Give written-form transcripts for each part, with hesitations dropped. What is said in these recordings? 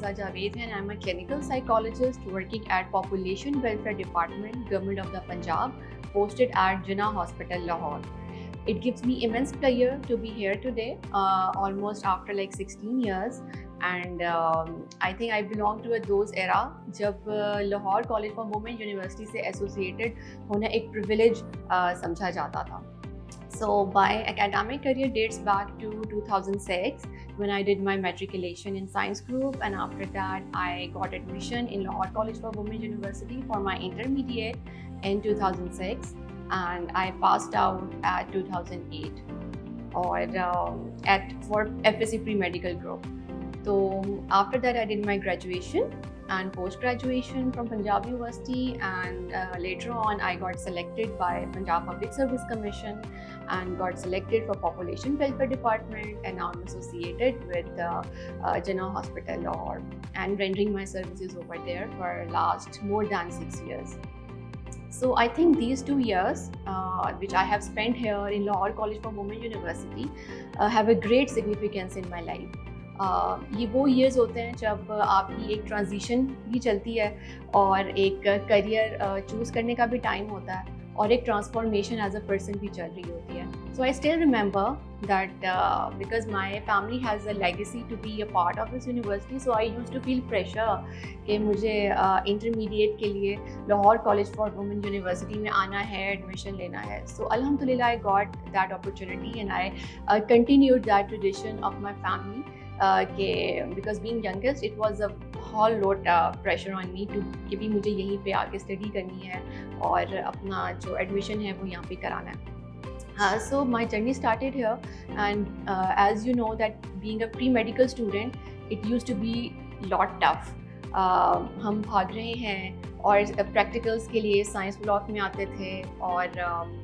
Mumtaz Javed and I'm a clinical psychologist working at Population Welfare Department, Government of the Punjab, posted at Jinnah Hospital, Lahore. It gives me immense pleasure to be here today, almost after like 16 years. And I think I belong to a those era जब Lahore college for women university से associated होना एक privilege समझा जाता था. So my academic career dates back to 2006 when I did my matriculation in science group, and after that I got admission in Lahore College for Women University for my intermediate in 2006, and I passed out at 2008 or at for FSC pre-medical group. So after that I did my graduation and post-graduation from Punjab University, and later on I got selected by Punjab Public Service Commission and got selected for Population Welfare Department, and now I'm associated with Jinnah Hospital Lahore and rendering my services over there for last more than 6 years. So I think these 2 years which I have spent here in Lahore College for Women University have a great significance in my life. ये वो years होते हैं जब आपकी एक transition भी चलती है और एक करियर चूज़ करने का भी टाइम होता है और एक ट्रांसफॉर्मेशन एज अ पर्सन भी चल रही होती है. So I still remember that because my family has a legacy to be a part of this university, so I use to feel pressure कि मुझे इंटरमीडिएट के लिए Lahore college for women university में आना है, एडमिशन लेना है. सो अल्हम्दुलिल्लाह I got that opportunity and I continued that tradition of my family. Because being youngest it was a whole load pressure on me to कि भी मुझे यहीं पे आके स्टडी करनी है और अपना जो एडमिशन है वो यहाँ पे कराना है. So my journey started here, and as you know that being a pre-medical student, it used to be lot tough. हम भाग रहे हैं और प्रैक्टिकल्स के लिए साइंस ब्लॉक में आते थे और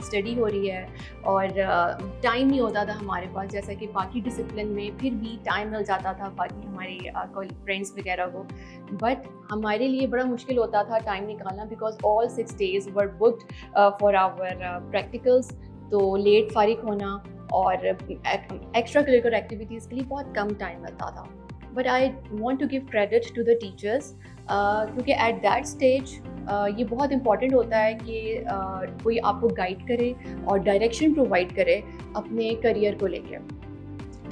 स्टडी हो रही है और टाइम नहीं होता था हमारे पास, जैसा कि बाकी डिसिप्लिन में फिर भी टाइम मिल जाता था बाकी हमारे फ्रेंड्स वगैरह को, बट हमारे लिए बड़ा मुश्किल होता था टाइम निकालना because all 6 days were booked for our practicals. तो लेट फारिग होना और एक्स्ट्रा करिकुलर एक्टिविटीज़ के लिए बहुत कम टाइम मिलता था. But I want to give credit to the teachers क्योंकि एट दैट स्टेज ये बहुत इम्पॉर्टेंट होता है कि कोई आपको गाइड करे और डायरेक्शन प्रोवाइड करे अपने करियर को लेकर.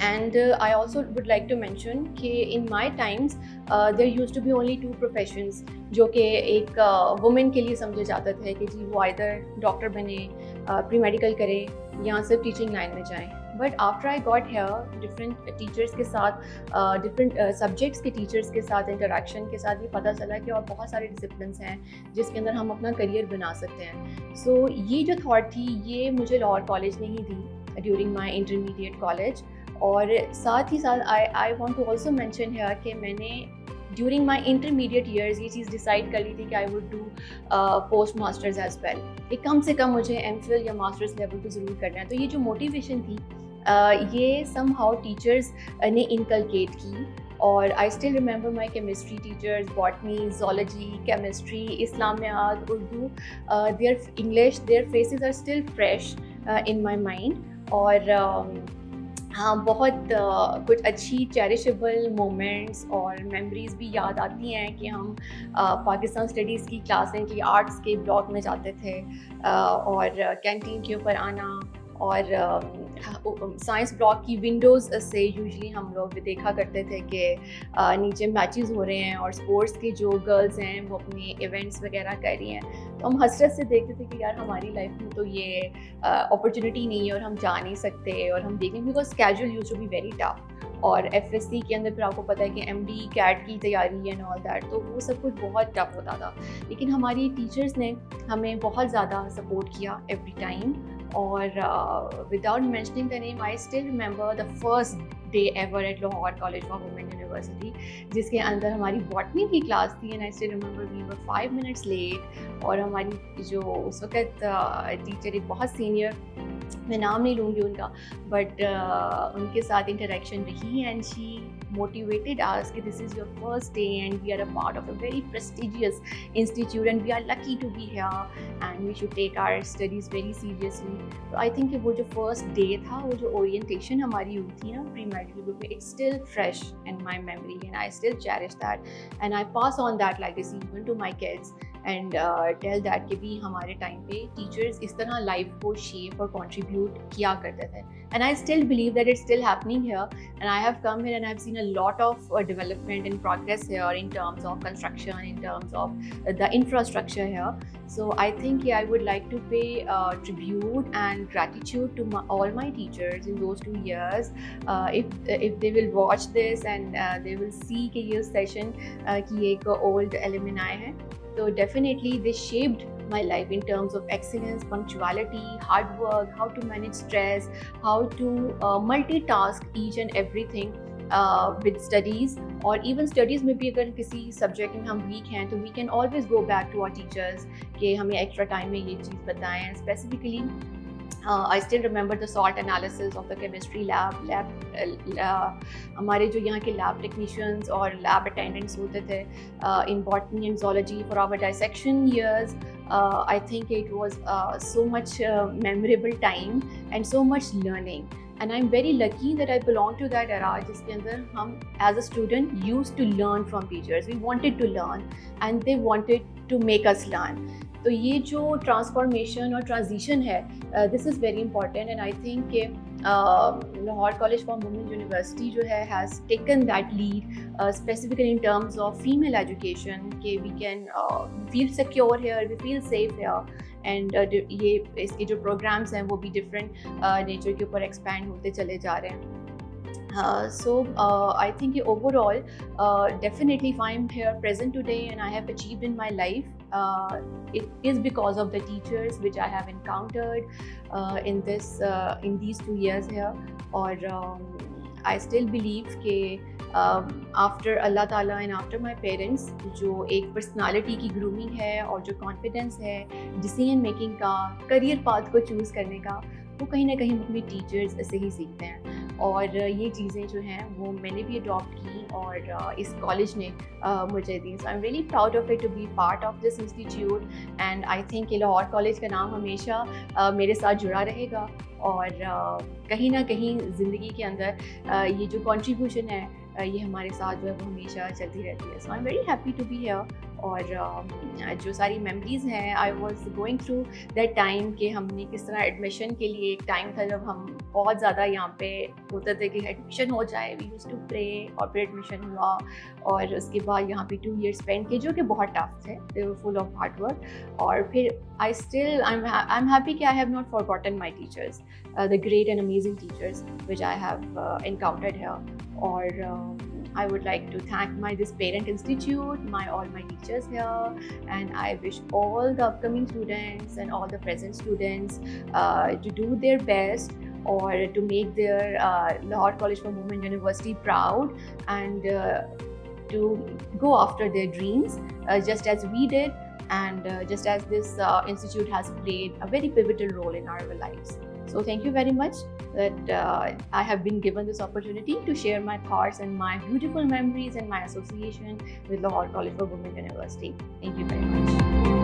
And I also would like to mention कि in my times there used to be only 2 professions जो कि एक वुमेन के लिए समझे जाते थे कि जी वो either डॉक्टर बने, प्री मेडिकल करें या सिर्फ टीचिंग लाइन में जाएं. But after I got hair different teachers के साथ, डिफरेंट सब्जेक्ट्स के टीचर्स के साथ इंटरेक्शन के साथ ये पता चला कि और बहुत सारे डिसिप्लिन्स हैं जिसके अंदर हम अपना करियर बना सकते हैं. सो ये जो थॉट थी ये मुझे लाहौर कॉलेज ने ही दी ड्यूरिंग माई इंटरमीडिएट कॉलेज. और साथ ही साथ I want to also mention है कि मैंने ड्यूरिंग माई इंटरमीडिएट ईयर्स ये चीज़ डिसाइड कर ली थी कि I would do post masters as well, कि कम से कम मुझे एमफिल या मास्टर्स लेवल तो ज़रूर करना है. तो ये जो मोटिवेशन थी ये सम हाउ टीचर्स ने इनकलकेट की. और I still remember my chemistry teachers, botany, zoology, chemistry, Islamiat, Urdu, their English, their faces are still fresh in my mind. और हाँ, बहुत कुछ अच्छी चेरिशेबल मोमेंट्स और मेमोरीज़ भी याद आती हैं कि हम पाकिस्तान स्टडीज़ की क्लासें की आर्ट्स के ब्लॉक में जाते थे और कैंटीन के ऊपर आना और साइंस ब्लॉक की विंडोज़ से यूजुअली हम लोग देखा करते थे कि नीचे मैचेस हो रहे हैं और स्पोर्ट्स के जो गर्ल्स हैं वो अपने इवेंट्स वगैरह कर रही हैं. तो हम हसरत से देखते थे कि यार हमारी लाइफ में तो ये अपॉर्चुनिटी नहीं है और हम जा नहीं सकते और हम देखें because schedule used to be very tough. और एफएससी के अंदर फिर आपको पता है कि एमडी कैट की तैयारी एंड ऑल दैट, तो वो सब कुछ बहुत टफ होता था. लेकिन हमारी टीचर्स ने हमें बहुत ज़्यादा सपोर्ट किया एवरी टाइम. और without mentioning the name I still remember the first day ever at Lahore college for women university जिसके अंदर हमारी बॉटनी की क्लास थी. And I still remember we were 5 minutes late और हमारी जो उस वक्त टीचर एक बहुत सीनियर, मैं नाम नहीं लूँगी उनका, बट उनके साथ इंटरेक्शन रही and she motivated us that this is your first day and we are a part of a very prestigious institute and we are lucky to be here and we should take our studies very seriously. तो I think वो जो first day था, वो जो orientation हमारी हुई थी ना pre medical group में, it's still fresh in my memory and I still cherish that and I pass on that legacy even to my kids and tell that कि भी हमारे टाइम पे टीचर्स इस तरह लाइफ को शेप और contribute किया करते थे and I still believe that it's still happening here and I have come here and I've seen a lot of development and progress here in terms of construction, in terms of the infrastructure here. So I think I would like to pay tribute and gratitude to all my teachers in those 2 years. If they will watch this and they will see कि ये session की एक old alumni है, so definitely they shaped my life in terms of excellence, punctuality, hard work, how to manage stress, how to multitask each and everything with studies, or even studies में भी अगर किसी subject में हम weak हैं तो we can always go back to our teachers कि हमें extra time में ये चीज़ बताएं. And specifically I still remember the SALT analysis of the chemistry lab. हमारे जो यहाँ के lab technicians और lab attendants होते थे in botany and zoology for our dissection years. I think it was so much memorable time and so much learning. And I'm very lucky that I belong to that era जिसके अंदर हम as a student used to learn from teachers. We wanted to learn and they wanted to make us learn. तो ये जो transformation और transition है this is very important and I think कि Lahore college for women university जो है has taken that lead specifically in terms of female education कि we can feel secure here, we feel safe here and ये इसके जो programmes हैं वो भी डिफरेंट नेचर के ऊपर एक्सपैंड होते चले जा रहे हैं. So I think overall, definitely if I'm here present today and I have achieved in my life, it is because of the teachers which I have encountered in these 2 years here. Or I still believe कि after Allah Ta'ala and after my parents, जो एक personality की grooming है और जो confidence है, decision making का, career path को choose करने का, वो कहीं ना कहीं अपने टीचर्स से ही सीखते हैं. और ये चीज़ें जो हैं वो मैंने भी अडॉप्ट की और इस कॉलेज ने मुझे दी. So I am really proud of it to be part of this institute and I think Lahore college का नाम हमेशा मेरे साथ जुड़ा रहेगा और कहीं ना कहीं ज़िंदगी के अंदर ये जो कंट्रीब्यूशन है ये हमारे साथ जो है वो हमेशा चलती रहती है. So I am very happy to be here. और जो सारी मेमोरीज़ हैं I was going through that time कि हमने किस तरह एडमिशन के लिए एक टाइम था जब हम बहुत ज़्यादा यहाँ पे होते थे कि एडमिशन हो जाए, वी यूज्ड टू प्रे और फिर एडमिशन हुआ और उसके बाद यहाँ पे 2 years स्पेंड किए जो कि बहुत टफ थे, दे were full of hard work. और फिर आई एम हैप्पी कि I have not forgotten my teachers, the great and amazing teachers which I have encountered here. और I would like to thank this parent institute, all my teachers here, and I wish all the upcoming students and all the present students to do their best or to make their Lahore College for Women University proud and to go after their dreams just as we did and just as this institute has played a very pivotal role in our lives. So thank you very much that I have been given this opportunity to share my thoughts and my beautiful memories and my association with Lahore College for Women University. Thank you very much.